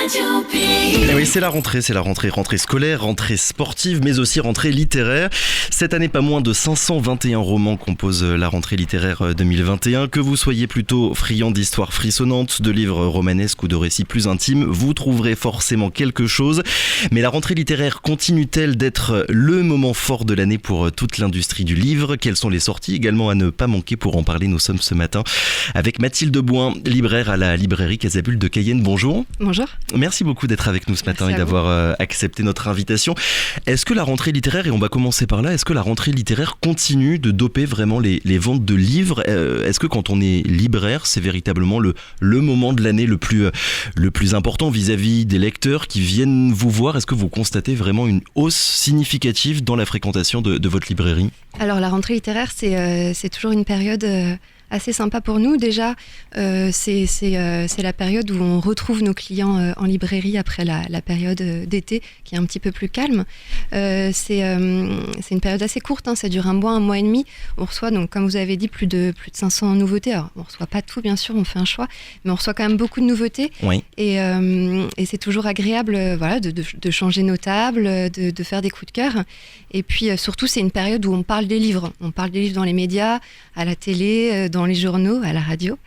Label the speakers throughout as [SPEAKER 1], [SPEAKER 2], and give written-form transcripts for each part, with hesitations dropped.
[SPEAKER 1] Et oui, c'est la rentrée scolaire, rentrée sportive, mais aussi rentrée littéraire. Cette année, pas moins de 521 romans composent la rentrée littéraire 2021. Que vous soyez plutôt friand d'histoires frissonnantes, de livres romanesques ou de récits plus intimes, vous trouverez forcément quelque chose. Mais la rentrée littéraire continue-t-elle d'être le moment fort de l'année pour toute l'industrie du livre ? Quelles sont les sorties également à ne pas manquer? Pour en parler, nous sommes ce matin avec Mathilde Bouin, libraire à la librairie Casabulle de Cayenne. Bonjour.
[SPEAKER 2] Bonjour.
[SPEAKER 1] Merci beaucoup d'être avec nous ce matin et d'avoir accepté notre invitation. Est-ce que la rentrée littéraire, et on va commencer par là, est-ce que la rentrée littéraire continue de doper vraiment les ventes de livres ? Est-ce que quand on est libraire, c'est véritablement le moment de l'année le plus important vis-à-vis des lecteurs qui viennent vous voir ? Est-ce que vous constatez vraiment une hausse significative dans la fréquentation de votre librairie ?
[SPEAKER 2] Alors la rentrée littéraire, c'est toujours une période assez sympa pour nous. Déjà, c'est la période où on retrouve nos clients en librairie après la période d'été qui est un petit peu plus calme. C'est une période assez courte, hein, ça dure un mois et demi. On reçoit, donc, comme vous avez dit, plus de 500 nouveautés. Alors, on ne reçoit pas tout, bien sûr, on fait un choix, mais on reçoit quand même beaucoup de nouveautés. Oui. Et c'est toujours agréable de changer nos tables, de faire des coups de cœur. Et puis, surtout, c'est une période où on parle des livres. On parle des livres dans les médias, à la télé, dans les journaux, à la radio.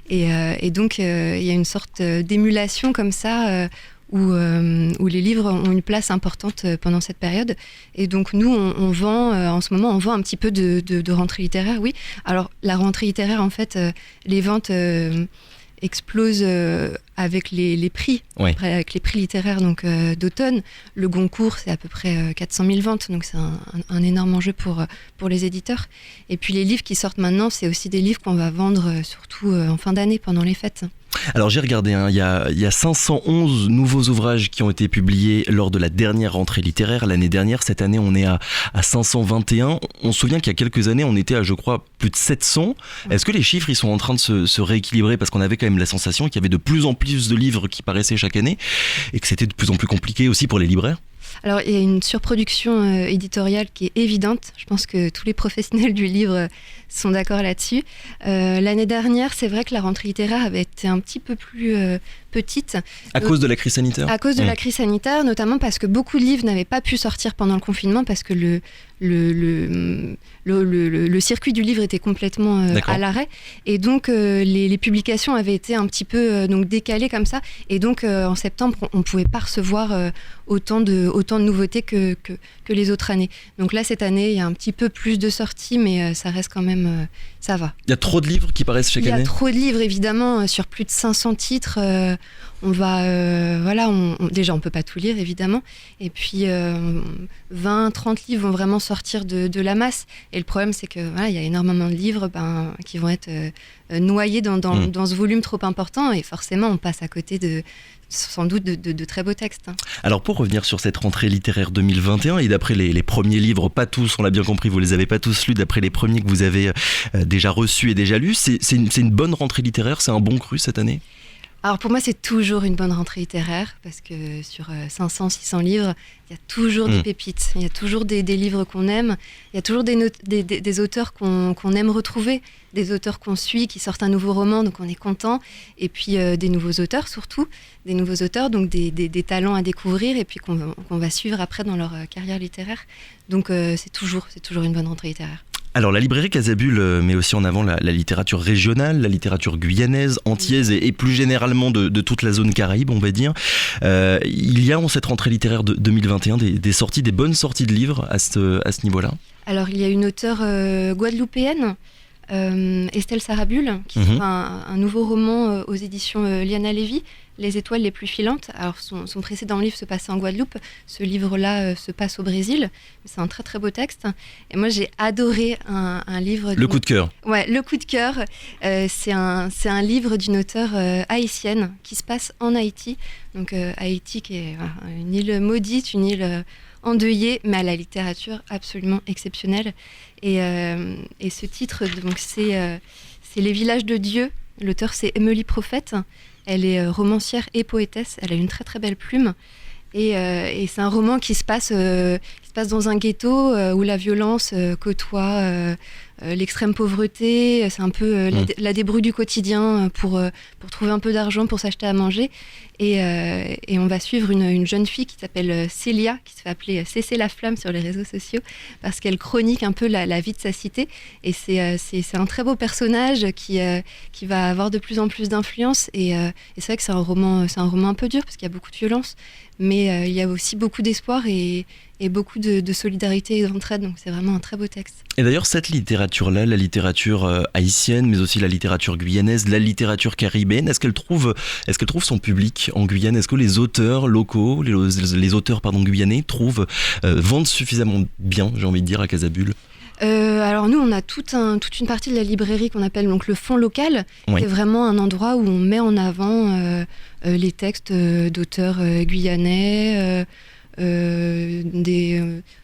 [SPEAKER 2] Et donc, il y a une sorte d'émulation comme ça où les livres ont une place importante pendant cette période. Et donc, nous, on vend, en ce moment, on vend un petit peu de rentrée littéraire, oui. Alors, la rentrée littéraire, en fait, les ventes explosent avec les prix,
[SPEAKER 1] oui.
[SPEAKER 2] Avec les prix littéraires donc, d'automne. Le Goncourt, c'est à peu près 400 000 ventes, donc c'est un énorme enjeu pour les éditeurs. Et puis les livres qui sortent maintenant, c'est aussi des livres qu'on va vendre surtout en fin d'année, pendant les fêtes.
[SPEAKER 1] Alors j'ai regardé, il y a 511 nouveaux ouvrages qui ont été publiés lors de la dernière rentrée littéraire. L'année dernière, cette année, on est à 521. On se souvient qu'il y a quelques années, on était à, je crois, plus de 700. Est-ce que les chiffres, ils sont en train de se rééquilibrer ? Parce qu'on avait quand même la sensation qu'il y avait de plus en plus de livres qui paraissaient chaque année et que c'était de plus en plus compliqué aussi pour les libraires.
[SPEAKER 2] Alors, il y a une surproduction éditoriale qui est évidente. Je pense que tous les professionnels du livre sont d'accord là-dessus. L'année dernière, c'est vrai que la rentrée littéraire avait été un petit peu plus petite.
[SPEAKER 1] À cause de la crise sanitaire ?
[SPEAKER 2] À cause de la crise sanitaire, notamment parce que beaucoup de livres n'avaient pas pu sortir pendant le confinement parce que le circuit du livre était complètement à l'arrêt. Et donc, les publications avaient été un petit peu décalées comme ça. Et donc, en septembre, on ne pouvait pas recevoir autant de nouveautés que les autres années. Donc là, cette année, il y a un petit peu plus de sorties, mais ça reste quand même... ça va.
[SPEAKER 1] Il y a trop de livres qui paraissent chaque année ?
[SPEAKER 2] Il y a trop de livres, évidemment, sur plus de 500 titres. On va... déjà, on ne peut pas tout lire, évidemment. Et puis, 20, 30 livres vont vraiment sortir de la masse. Et le problème, c'est que il y a énormément de livres qui vont être noyés dans ce volume trop important. Et forcément, on passe à côté sans doute de très beaux textes.
[SPEAKER 1] Alors pour revenir sur cette rentrée littéraire 2021 et d'après les premiers livres, pas tous, on l'a bien compris, vous les avez pas tous lus, d'après les premiers que vous avez déjà reçus et déjà lus, c'est une bonne rentrée littéraire, c'est un bon cru cette année ?
[SPEAKER 2] Alors pour moi, c'est toujours une bonne rentrée littéraire parce que sur 500, 600 livres, il y a toujours des pépites, il y a toujours des livres qu'on aime, il y a toujours des auteurs qu'on aime retrouver, des auteurs qu'on suit, qui sortent un nouveau roman, donc on est content, et puis des nouveaux auteurs surtout, donc des talents à découvrir et puis qu'on va suivre après dans leur carrière littéraire. Donc c'est toujours une bonne rentrée littéraire.
[SPEAKER 1] Alors la librairie Casabulle met aussi en avant la littérature régionale, la littérature guyanaise, antillaise et plus généralement de toute la zone Caraïbe, on va dire. Il y a en cette rentrée littéraire de 2021 des bonnes sorties de livres à ce niveau-là ? Alors
[SPEAKER 2] il y a une auteure guadeloupéenne, Estelle Sarabul, qui sort un nouveau roman aux éditions Liana Lévy, Les étoiles les plus filantes. Alors son précédent livre se passait en Guadeloupe, ce livre-là se passe au Brésil. C'est un très très beau texte. Et moi j'ai adoré un livre...
[SPEAKER 1] Le coup de cœur.
[SPEAKER 2] Ouais, le coup de cœur. C'est un livre d'une auteure haïtienne qui se passe en Haïti. Donc Haïti qui est une île maudite, une île endeuillée, mais à la littérature absolument exceptionnelle. Et ce titre, donc, c'est Les villages de Dieu. L'auteur, c'est Émilie Prophète. Elle est romancière et poétesse. Elle a une très très belle plume. Et c'est un roman qui se passe passe dans un ghetto où la violence côtoie l'extrême pauvreté. C'est un peu la débrouille du quotidien pour trouver un peu d'argent pour s'acheter à manger. Et on va suivre une jeune fille qui s'appelle Célia, qui se fait appeler Cécé la Flamme sur les réseaux sociaux, parce qu'elle chronique un peu la vie de sa cité. Et c'est un très beau personnage qui va avoir de plus en plus d'influence. Et c'est vrai que c'est un roman un peu dur, parce qu'il y a beaucoup de violence. Mais il y a aussi beaucoup d'espoir et beaucoup de solidarité et d'entraide. Donc c'est vraiment un très beau texte.
[SPEAKER 1] Et d'ailleurs, cette littérature-là, la littérature haïtienne, mais aussi la littérature guyanaise, la littérature caribéenne, est-ce qu'elle trouve son public en Guyane? Est-ce que les auteurs locaux, les auteurs guyanais vendent suffisamment bien, j'ai envie de dire, à Casabulle?
[SPEAKER 2] Alors nous, on a toute une partie de la librairie qu'on appelle donc le fonds local. Oui. C'est vraiment un endroit où on met en avant les textes d'auteurs guyanais,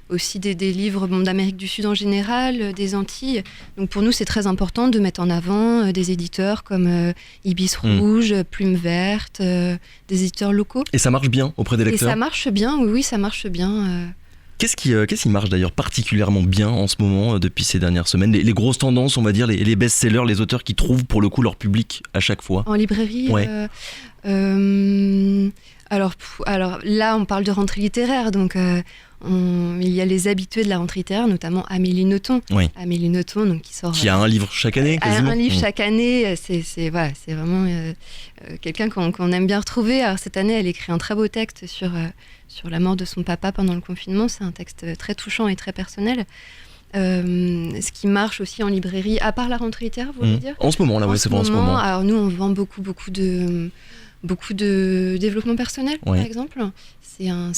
[SPEAKER 2] aussi des livres d'Amérique du Sud en général, des Antilles. Donc pour nous, c'est très important de mettre en avant des éditeurs comme Ibis Rouge, Plume Verte, des éditeurs locaux.
[SPEAKER 1] Et ça marche bien auprès des lecteurs?
[SPEAKER 2] Et ça marche bien, oui, ça marche bien.
[SPEAKER 1] Qu'est-ce qui marche d'ailleurs particulièrement bien en ce moment depuis ces dernières semaines? Les grosses tendances, on va dire, les best-sellers, les auteurs qui trouvent pour le coup leur public à chaque fois?
[SPEAKER 2] En librairie, ouais. Alors là, on parle de rentrée littéraire, donc il y a les habitués de la rentrée littéraire, notamment Amélie Nothomb. Oui. Amélie Nothomb, donc qui a
[SPEAKER 1] un livre chaque année, quasiment.
[SPEAKER 2] Un livre chaque année, c'est vraiment quelqu'un qu'on aime bien retrouver. Alors cette année, elle écrit un très beau texte sur la mort de son papa pendant le confinement. C'est un texte très touchant et très personnel. Ce qui marche aussi en librairie, à part la rentrée littéraire, vous voulez dire?
[SPEAKER 1] En ce moment, là, oui, c'est bon en ce moment.
[SPEAKER 2] Alors nous, on vend beaucoup de développement personnel, par exemple. C'est un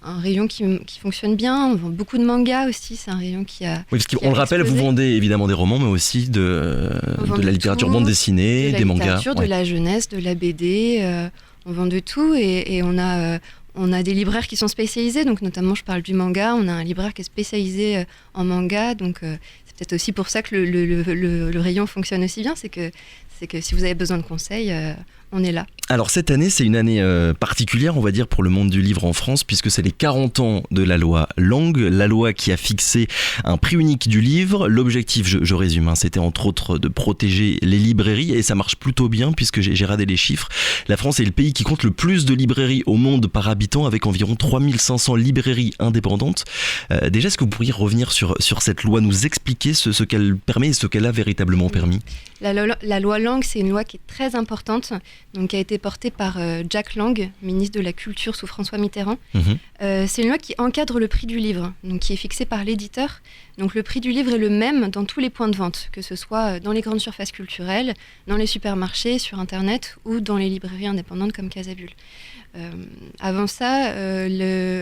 [SPEAKER 2] rayon qui fonctionne bien. On vend beaucoup de mangas aussi. C'est un rayon qui a...
[SPEAKER 1] Oui, parce qu'on le rappelle, vous vendez évidemment des romans, mais aussi de la littérature bande dessinée, des mangas.
[SPEAKER 2] De la littérature, de la jeunesse, de la BD. On vend de tout et on a des libraires qui sont spécialisés. Donc notamment, je parle du manga. On a un libraire qui est spécialisé en manga. Donc c'est peut-être aussi pour ça que le rayon fonctionne aussi bien. C'est que si vous avez besoin de conseils, on est là.
[SPEAKER 1] Alors cette année, c'est une année particulière, on va dire, pour le monde du livre en France, puisque c'est les 40 ans de la loi Lang, la loi qui a fixé un prix unique du livre. L'objectif, je résume, c'était entre autres de protéger les librairies, et ça marche plutôt bien, puisque j'ai radé les chiffres. La France est le pays qui compte le plus de librairies au monde par habitant, avec environ 3500 librairies indépendantes. Déjà, est-ce que vous pourriez revenir sur cette loi, nous expliquer ce qu'elle permet et ce qu'elle a véritablement permis?
[SPEAKER 2] La loi Lang, c'est une loi qui est très importante, donc qui a été portée par Jack Lang, ministre de la Culture sous François Mitterrand. C'est une loi qui encadre le prix du livre, donc qui est fixé par l'éditeur. Donc le prix du livre est le même dans tous les points de vente, que ce soit dans les grandes surfaces culturelles, dans les supermarchés, sur Internet ou dans les librairies indépendantes comme Casabulle. Avant ça,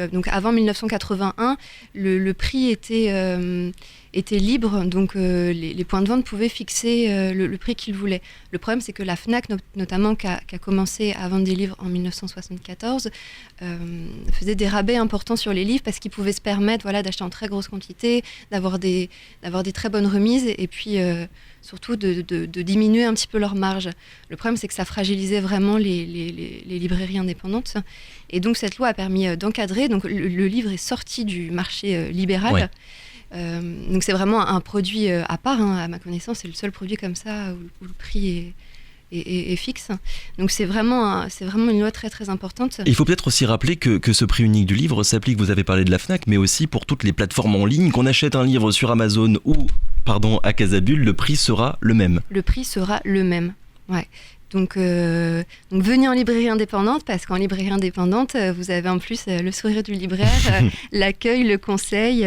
[SPEAKER 2] donc avant 1981, le prix était libre, donc les points de vente pouvaient fixer le prix qu'ils voulaient. Le problème, c'est que la Fnac, notamment, qui a commencé à vendre des livres en 1974, faisait des rabais importants sur les livres parce qu'ils pouvaient se permettre d'acheter en très grosse quantité, d'avoir des très bonnes remises et puis surtout de diminuer un petit peu leur marge. Le problème, c'est que ça fragilisait vraiment les librairies indépendantes. Et donc, cette loi a permis d'encadrer. Donc, le livre est sorti du marché libéral. Ouais. Donc c'est vraiment un produit à part, à ma connaissance, c'est le seul produit comme ça où le prix est fixe. Donc c'est vraiment une loi très très importante.
[SPEAKER 1] Et il faut peut-être aussi rappeler que ce prix unique du livre s'applique, vous avez parlé de la Fnac, mais aussi pour toutes les plateformes en ligne. Qu'on achète un livre sur Amazon ou à Casabulle, le prix sera le même.
[SPEAKER 2] Le prix sera le même, ouais. Donc venez en librairie indépendante, parce qu'en librairie indépendante, vous avez en plus le sourire du libraire, l'accueil, le conseil.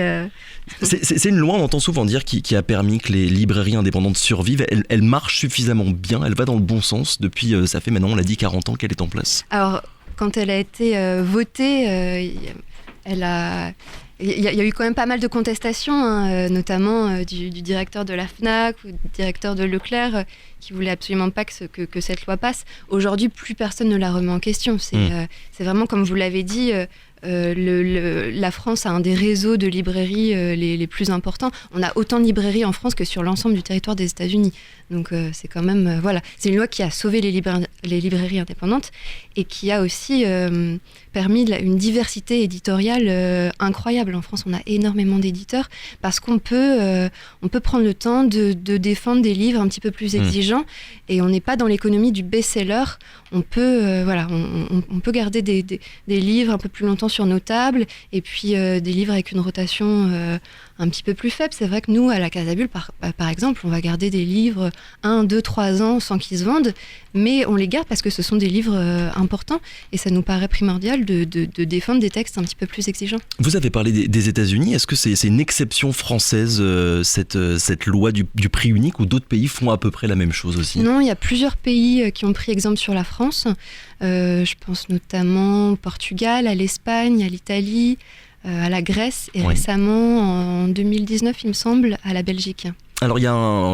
[SPEAKER 1] C'est une loi, on entend souvent dire, qui a permis que les librairies indépendantes survivent. Elle marche suffisamment bien, elle va dans le bon sens depuis, ça fait maintenant, on l'a dit, 40 ans qu'elle est en place.
[SPEAKER 2] Alors, quand elle a été votée, il y a eu quand même pas mal de contestations, notamment du directeur de la Fnac ou du directeur de Leclerc, qui voulait absolument pas que cette loi passe. Aujourd'hui, plus personne ne la remet en question. C'est vraiment, comme vous l'avez dit, la France a un des réseaux de librairies les plus importants. On a autant de librairies en France que sur l'ensemble du territoire des États-Unis. Donc c'est quand même c'est une loi qui a sauvé les librairies indépendantes et qui a aussi permis une diversité éditoriale incroyable. En France, on a énormément d'éditeurs parce qu'on peut prendre le temps de défendre des livres un petit peu plus exigeants et on n'est pas dans l'économie du best-seller. On peut on peut garder des livres un peu plus longtemps sur nos tables et puis des livres avec une rotation un petit peu plus faible. C'est vrai que nous, à la Casa Bulle, par exemple, on va garder des livres 1, 2, 3 ans sans qu'ils se vendent, mais on les garde parce que ce sont des livres importants et ça nous paraît primordial de défendre des textes un petit peu plus exigeants.
[SPEAKER 1] Vous avez parlé des États-Unis. Est-ce que c'est une exception française, cette loi du prix unique, ou d'autres pays font à peu près la même chose aussi ?
[SPEAKER 2] Non, il y a plusieurs pays qui ont pris exemple sur la France. Je pense notamment au Portugal, à l'Espagne, à l'Italie, à la Grèce et récemment, en 2019, il me semble, à la Belgique.
[SPEAKER 1] Alors,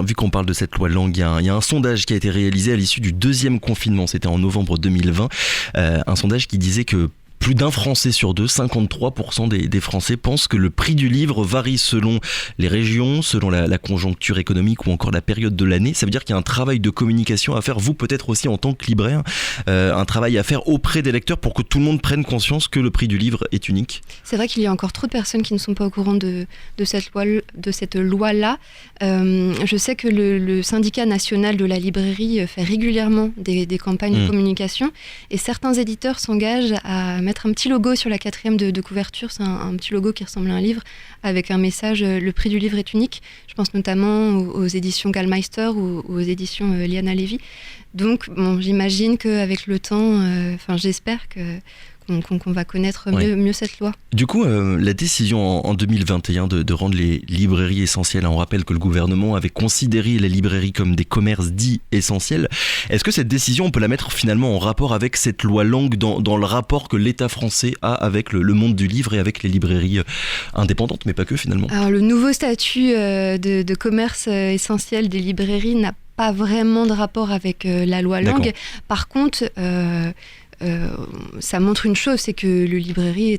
[SPEAKER 1] vu qu'on parle de cette loi langue, il y a un sondage qui a été réalisé à l'issue du 2e confinement, c'était en novembre 2020, un sondage qui disait que plus d'un Français sur deux, 53% des Français pensent que le prix du livre varie selon les régions, selon la conjoncture économique ou encore la période de l'année. Ça veut dire qu'il y a un travail de communication à faire, vous peut-être aussi en tant que libraire, un travail à faire auprès des lecteurs pour que tout le monde prenne conscience que le prix du livre est unique.
[SPEAKER 2] C'est vrai qu'il y a encore trop de personnes qui ne sont pas au courant de cette loi-là. Je sais que le syndicat national de la librairie fait régulièrement des campagnes de communication et certains éditeurs s'engagent à mettre un petit logo sur la 4e de couverture. C'est un petit logo qui ressemble à un livre avec un message « Le prix du livre est unique ». Je pense notamment aux éditions Gallmeister ou aux éditions Liana Levy. Donc j'imagine qu'avec le temps, j'espère qu'on va connaître mieux cette loi.
[SPEAKER 1] Du coup, la décision en 2021 de rendre les librairies essentielles, on rappelle que le gouvernement avait considéré les librairies comme des commerces dits essentiels. Est-ce que cette décision, on peut la mettre finalement en rapport avec cette loi langue dans le rapport que l'État français a avec le monde du livre et avec les librairies indépendantes, mais pas que finalement ?
[SPEAKER 2] Alors le nouveau statut de commerce essentiel des librairies n'a pas vraiment de rapport avec la loi langue.
[SPEAKER 1] D'accord.
[SPEAKER 2] Par contre, ça montre une chose, c'est que le librairie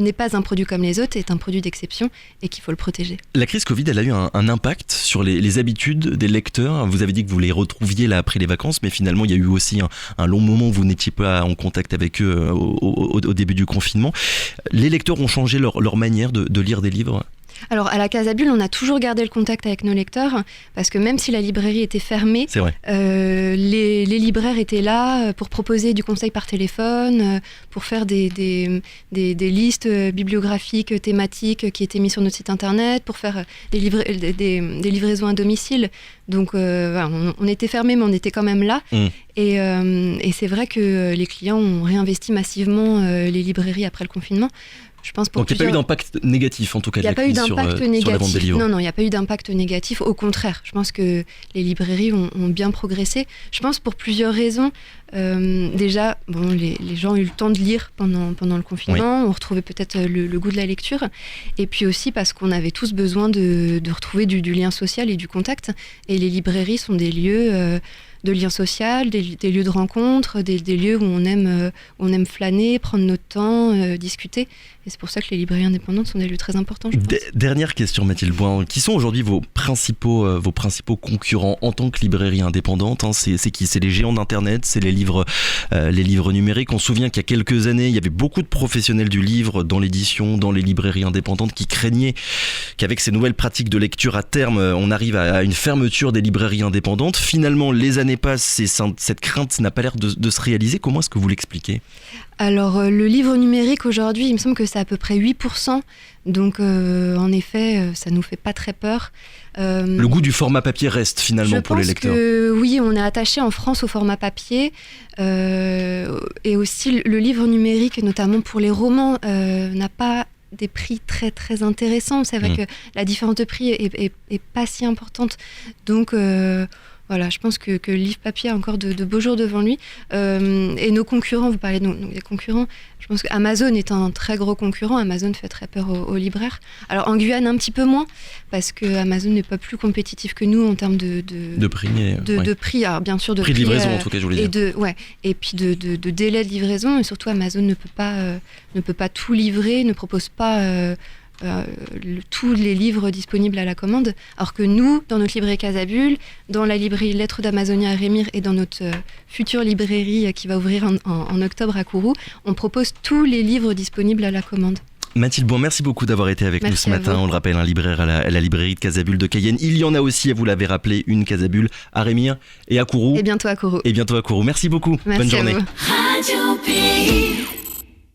[SPEAKER 2] n'est pas un produit comme les autres, est un produit d'exception et qu'il faut le protéger. La
[SPEAKER 1] crise Covid, elle a eu un impact sur les habitudes des lecteurs. Vous avez dit que vous les retrouviez là après les vacances, mais finalement il y a eu aussi un long moment où vous n'étiez pas en contact avec eux au début du confinement. Les lecteurs ont changé leur manière de lire des livres ?
[SPEAKER 2] Alors à la Casa Bulle, on a toujours gardé le contact avec nos lecteurs parce que même si la librairie était fermée,
[SPEAKER 1] c'est vrai.
[SPEAKER 2] Les libraires étaient là pour proposer du conseil par téléphone, pour faire des listes bibliographiques, thématiques qui étaient mises sur notre site internet, pour faire des livraisons à domicile. Donc on était fermés mais on était quand même là. Et c'est vrai que les clients ont réinvesti massivement les librairies après le confinement. Je pense donc il n'y a pas eu
[SPEAKER 1] d'impact négatif en tout cas de la crise sur la vente des livres.
[SPEAKER 2] Non, il n'y a pas eu d'impact négatif. Au contraire, je pense que les librairies ont bien progressé. Je pense pour plusieurs raisons. Déjà, les gens ont eu le temps de lire pendant le confinement. On retrouvait peut-être le goût de la lecture. Et puis aussi parce qu'on avait tous besoin de retrouver du lien social et du contact. Et les librairies sont des lieux de lien social, des lieux de rencontre, des lieux où on aime flâner, prendre notre temps, discuter. Et c'est pour ça que les librairies indépendantes sont des lieux très importants, je pense.
[SPEAKER 1] Dernière question, Mathilde Boin. Qui sont aujourd'hui vos principaux concurrents en tant que librairie indépendante ? C'est qui ? C'est les géants d'Internet, c'est les livres numériques. On se souvient qu'il y a quelques années, il y avait beaucoup de professionnels du livre dans l'édition, dans les librairies indépendantes qui craignaient qu'avec ces nouvelles pratiques de lecture à terme, on arrive à une fermeture des librairies indépendantes. Finalement, les années passent et cette crainte n'a pas l'air de se réaliser. Comment est-ce que vous l'expliquez ?
[SPEAKER 2] Alors, le livre numérique aujourd'hui, il me semble que c'est à peu près 8%. Donc, en effet, ça ne nous fait pas très peur.
[SPEAKER 1] Le goût du format papier reste finalement pour les lecteurs.
[SPEAKER 2] Je pense que oui, on est attaché en France au format papier. Et aussi, le livre numérique, notamment pour les romans, n'a pas des prix très très intéressants. C'est vrai que la différence de prix est pas si importante. Donc Voilà, je pense que le livre papier a encore de beaux jours devant lui. Et nos concurrents, vous parlez des concurrents, je pense qu'Amazon est un très gros concurrent. Amazon fait très peur aux libraires. Alors en Guyane, un petit peu moins, parce que Amazon n'est pas plus compétitif que nous en termes de
[SPEAKER 1] prix.
[SPEAKER 2] De prix, alors bien sûr de
[SPEAKER 1] prix de livraison en tout cas, je voulais dire.
[SPEAKER 2] Et puis de délai de livraison. Et surtout, Amazon ne peut pas tout livrer, ne propose pas... tous les livres disponibles à la commande, alors que nous, dans notre librairie Casabule, dans la librairie Lettres d'Amazonia à Rémire et dans notre future librairie qui va ouvrir en octobre à Kourou, on propose tous les livres disponibles à la commande.
[SPEAKER 1] Mathilde Bouin, merci beaucoup d'avoir été avec nous ce matin. On le rappelle, un libraire à la librairie de Casabule de Cayenne. Il y en a aussi, vous l'avez rappelé, une Casabule à Rémire et à Kourou.
[SPEAKER 2] Et bientôt à Kourou.
[SPEAKER 1] Merci beaucoup.
[SPEAKER 2] Merci.
[SPEAKER 1] Bonne journée.
[SPEAKER 3] Radio Pays.